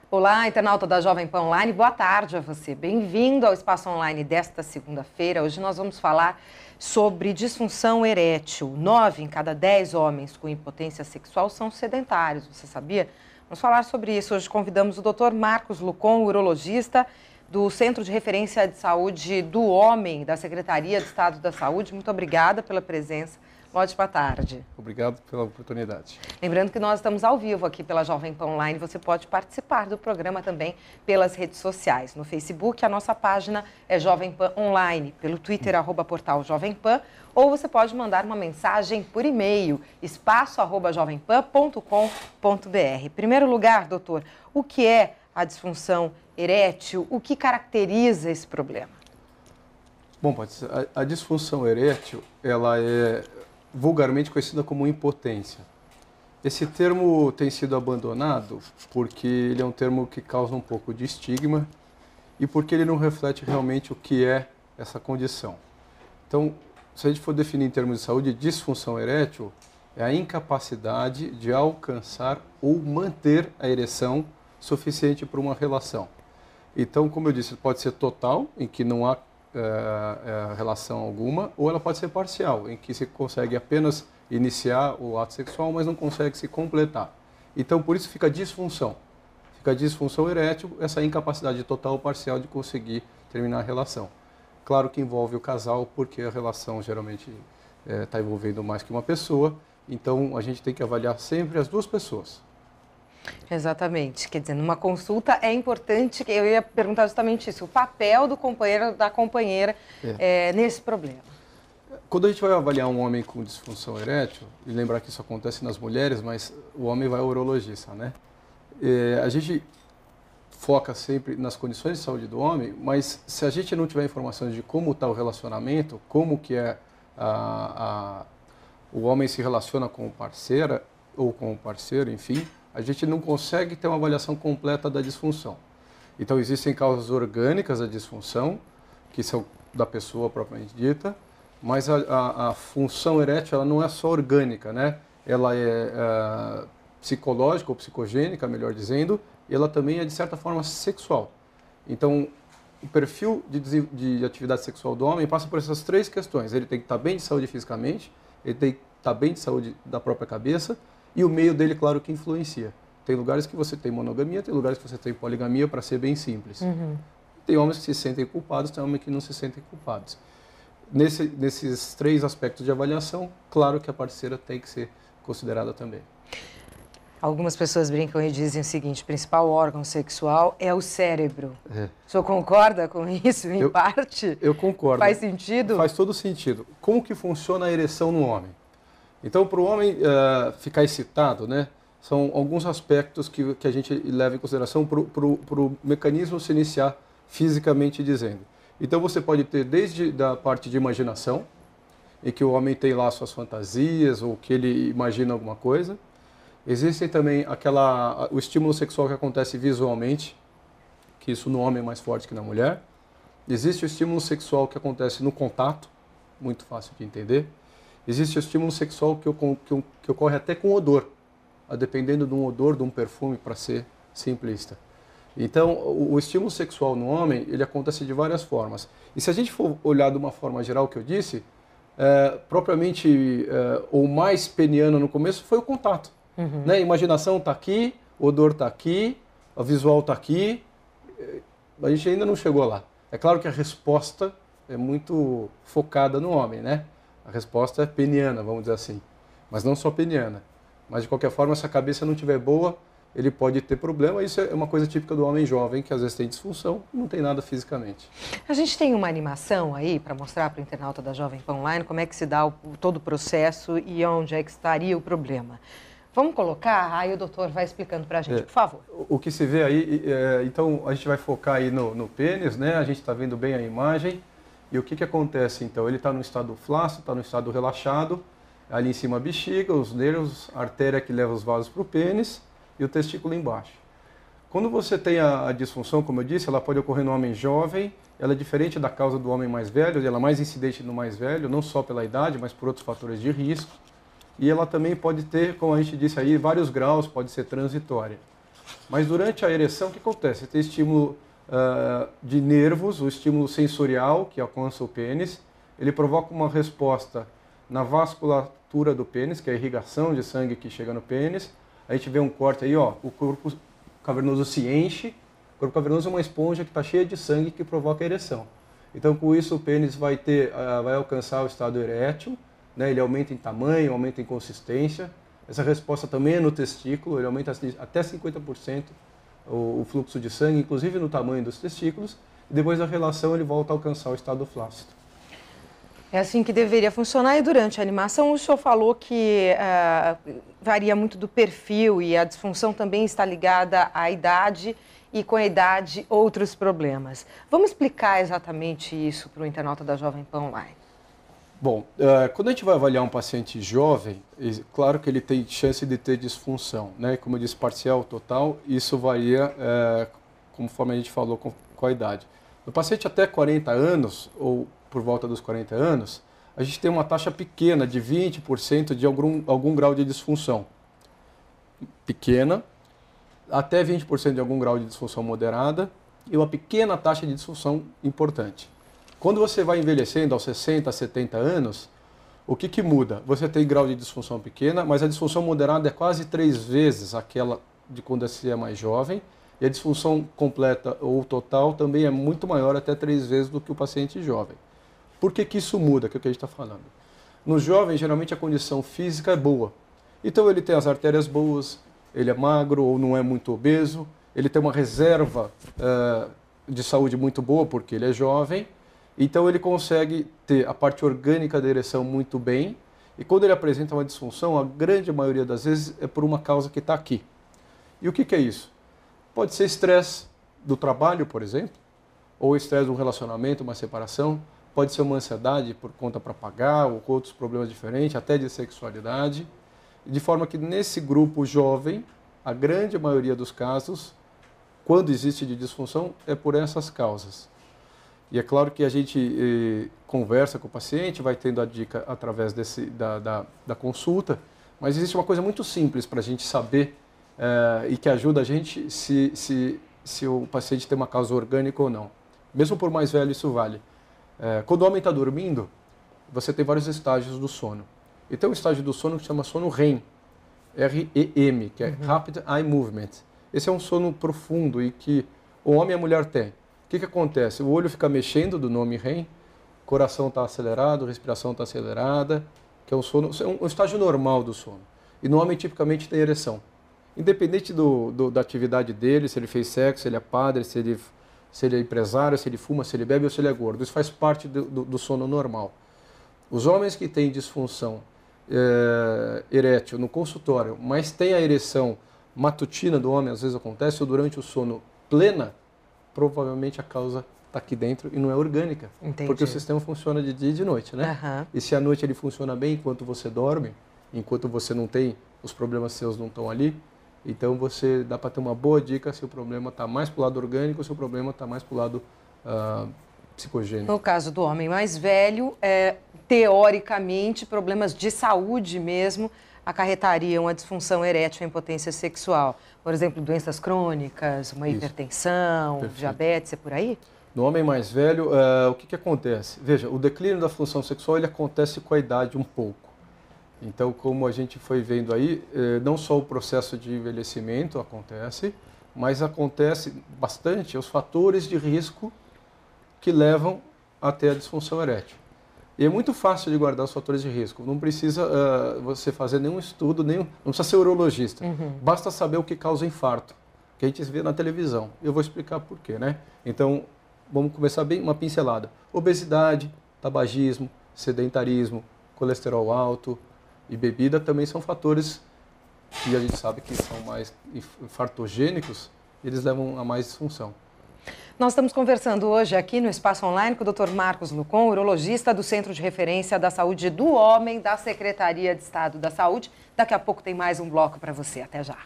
Olá, internauta da Jovem Pan Online, boa tarde a você. Bem-vindo ao Espaço Online desta segunda-feira. Hoje nós vamos falar sobre disfunção erétil. 9 em cada 10 homens com impotência sexual são sedentários, você sabia? Vamos falar sobre isso. Hoje convidamos o Dr. Marcos Lucon, urologista do Centro de Referência de Saúde do Homem, da Secretaria de Estado da Saúde. Muito obrigada pela presença. Boa tarde. Obrigado pela oportunidade. Lembrando que nós estamos ao vivo aqui pela Jovem Pan Online. Você pode participar do programa também pelas redes sociais. No Facebook, a nossa página é Jovem Pan Online. Pelo Twitter, @portal Jovem Pan. Ou você pode mandar uma mensagem por e-mail, espaço@jovempan.com.br. Em primeiro lugar, doutor, o que é a disfunção erétil? O que caracteriza esse problema? Bom, Patrícia, a disfunção erétil, ela é vulgarmente conhecida como impotência. Esse termo tem sido abandonado porque ele é um termo que causa um pouco de estigma e porque ele não reflete realmente o que é essa condição. Então, se a gente for definir em termos de saúde, disfunção erétil é a incapacidade de alcançar ou manter a ereção suficiente para uma relação. Então, como eu disse, pode ser total, em que não há relação alguma, ou ela pode ser parcial, em que se consegue apenas iniciar o ato sexual, mas não consegue se completar. Então, por isso fica disfunção. Fica disfunção erétil, essa incapacidade total ou parcial de conseguir terminar a relação. Claro que envolve o casal, porque a relação geralmente está envolvendo mais que uma pessoa, então a gente tem que avaliar sempre as duas pessoas. Exatamente. Quer dizer, numa consulta é importante, eu ia perguntar justamente isso, o papel do companheiro ou da companheira nesse problema. Quando a gente vai avaliar um homem com disfunção erétil, e lembrar que isso acontece nas mulheres, mas o homem vai ao urologista, né? A gente foca sempre nas condições de saúde do homem, mas se a gente não tiver informações de como está o relacionamento, como que o homem se relaciona com a parceira ou com o parceiro, enfim, a gente não consegue ter uma avaliação completa da disfunção. Então, existem causas orgânicas da disfunção, que são da pessoa propriamente dita, mas a função erétil ela não é só orgânica, né? Ela é psicológica ou psicogênica, melhor dizendo, e ela também é, de certa forma, sexual. Então, o perfil de atividade sexual do homem passa por essas três questões. Ele tem que estar bem de saúde fisicamente, ele tem que estar bem de saúde da própria cabeça, e o meio dele, claro, que influencia. Tem lugares que você tem monogamia, tem lugares que você tem poligamia, para ser bem simples. Uhum. Tem homens que se sentem culpados, tem homens que não se sentem culpados. Nesses três aspectos de avaliação, claro que a parceira tem que ser considerada também. Algumas pessoas brincam e dizem o seguinte, o principal órgão sexual é o cérebro. O senhor concorda com isso, em parte? Eu concordo. Faz sentido? Faz todo sentido. Como que funciona a ereção no homem? Então, para o homem ficar excitado, né, são alguns aspectos que a gente leva em consideração para o mecanismo se iniciar fisicamente dizendo. Então, você pode ter desde da parte de imaginação, em que o homem tem lá suas fantasias ou que ele imagina alguma coisa. Existe também o estímulo sexual que acontece visualmente, que isso no homem é mais forte que na mulher. Existe o estímulo sexual que acontece no contato, muito fácil de entender. Existe o estímulo sexual que ocorre até com odor, dependendo de um odor, de um perfume, para ser simplista. Então, o estímulo sexual no homem, ele acontece de várias formas. E se a gente for olhar de uma forma geral que eu disse, propriamente, o mais peniano no começo foi o contato. Uhum. Né? A imaginação está aqui, o odor está aqui, o visual está aqui, a gente ainda não chegou lá. É claro que a resposta é muito focada no homem, né? A resposta é peniana, vamos dizer assim. Mas não só peniana. Mas, de qualquer forma, se a cabeça não estiver boa, ele pode ter problema. Isso é uma coisa típica do homem jovem, que às vezes tem disfunção e não tem nada fisicamente. A gente tem uma animação aí para mostrar para o internauta da Jovem Pan Online como é que se dá todo o processo e onde é que estaria o problema. Vamos colocar? Aí o doutor vai explicando para a gente, por favor. O que se vê aí, então a gente vai focar aí no pênis, né? A gente está vendo bem a imagem. E o que acontece então? Ele está no estado flácido, está no estado relaxado, ali em cima a bexiga, os nervos, a artéria que leva os vasos para o pênis e o testículo embaixo. Quando você tem a disfunção, como eu disse, ela pode ocorrer no homem jovem, ela é diferente da causa do homem mais velho, ela é mais incidente no mais velho, não só pela idade, mas por outros fatores de risco. E ela também pode ter, como a gente disse aí, vários graus, pode ser transitória. Mas durante a ereção, o que acontece? Tem estímulo de nervos, o estímulo sensorial, que alcança o pênis, ele provoca uma resposta na vasculatura do pênis, que é a irrigação de sangue que chega no pênis. A gente vê um corte aí, ó, o corpo cavernoso se enche. O corpo cavernoso é uma esponja que está cheia de sangue que provoca a ereção. Então, com isso, o pênis vai alcançar o estado erétil, né? Ele aumenta em tamanho, aumenta em consistência. Essa resposta também é no testículo, ele aumenta até 50% o fluxo de sangue, inclusive no tamanho dos testículos. E depois da relação, ele volta a alcançar o estado flácido. É assim que deveria funcionar. E durante a animação, o senhor falou que varia muito do perfil e a disfunção também está ligada à idade e, com a idade, outros problemas. Vamos explicar exatamente isso para o internauta da Jovem Pan Online. Bom, quando a gente vai avaliar um paciente jovem, claro que ele tem chance de ter disfunção, né? Como eu disse, parcial, total, isso varia, conforme a gente falou, com a idade. No paciente até 40 anos, ou por volta dos 40 anos, a gente tem uma taxa pequena de 20% de algum grau de disfunção. Pequena, até 20% de algum grau de disfunção moderada e uma pequena taxa de disfunção importante. Quando você vai envelhecendo aos 60, 70 anos, o que muda? Você tem grau de disfunção pequena, mas a disfunção moderada é quase 3 vezes aquela de quando você é mais jovem, e a disfunção completa ou total também é muito maior, até 3 vezes do que o paciente jovem. Por que isso muda, que é o que a gente está falando? No jovem, geralmente a condição física é boa. Então ele tem as artérias boas, ele é magro ou não é muito obeso, ele tem uma reserva de saúde muito boa porque ele é jovem, então ele consegue ter a parte orgânica da ereção muito bem, e quando ele apresenta uma disfunção, a grande maioria das vezes é por uma causa que está aqui. E o que é isso? Pode ser estresse do trabalho, por exemplo, ou estresse de um relacionamento, uma separação, pode ser uma ansiedade por conta para pagar, ou com outros problemas diferentes, até de sexualidade, de forma que nesse grupo jovem, a grande maioria dos casos, quando existe de disfunção, é por essas causas. E é claro que a gente conversa com o paciente, vai tendo a dica através da consulta, mas existe uma coisa muito simples para a gente saber e que ajuda a gente se o paciente tem uma causa orgânica ou não. Mesmo por mais velho, isso vale. Quando o homem está dormindo, você tem vários estágios do sono. E tem um estágio do sono que chama sono REM, R-E-M, que é Rapid Eye Movement. Esse é um sono profundo e que o homem e a mulher têm. O que acontece? O olho fica mexendo, do nome REM, o coração está acelerado, a respiração está acelerada, que é um sono, é um estágio normal do sono. E no homem, tipicamente, tem ereção. Independente da atividade dele, se ele fez sexo, se ele é padre, se ele é empresário, se ele fuma, se ele bebe ou se ele é gordo. Isso faz parte do sono normal. Os homens que têm disfunção erétil no consultório, mas tem a ereção matutina do homem, às vezes acontece, ou durante o sono plena, provavelmente a causa está aqui dentro e não é orgânica. Entendi. Porque o sistema funciona de dia e de noite, né? E se à noite ele funciona bem enquanto você dorme, enquanto você não tem, os problemas seus não estão ali, então você dá para ter uma boa dica se o problema está mais para o lado orgânico ou se o problema está mais para o lado psicogênico. No caso do homem mais velho, teoricamente, problemas de saúde mesmo acarretariam a disfunção erétil e a impotência sexual. Por exemplo, doenças crônicas, uma hipertensão, diabetes, é por aí? No homem mais velho, o que acontece? Veja, o declínio da função sexual ele acontece com a idade um pouco. Então, como a gente foi vendo aí, não só o processo de envelhecimento acontece, mas acontece bastante os fatores de risco que levam até a disfunção erétil. E é muito fácil de guardar os fatores de risco. Não precisa você fazer nenhum estudo, não precisa ser urologista. Basta saber o que causa infarto, que a gente vê na televisão. Eu vou explicar por quê, né? Então, vamos começar bem uma pincelada. Obesidade, tabagismo, sedentarismo, colesterol alto e bebida também são fatores que a gente sabe que são mais infartogênicos, e eles levam a mais disfunção. Nós estamos conversando hoje aqui no Espaço Online com o Dr. Marcos Lucon, urologista do Centro de Referência da Saúde do Homem da Secretaria de Estado da Saúde. Daqui a pouco tem mais um bloco para você. Até já.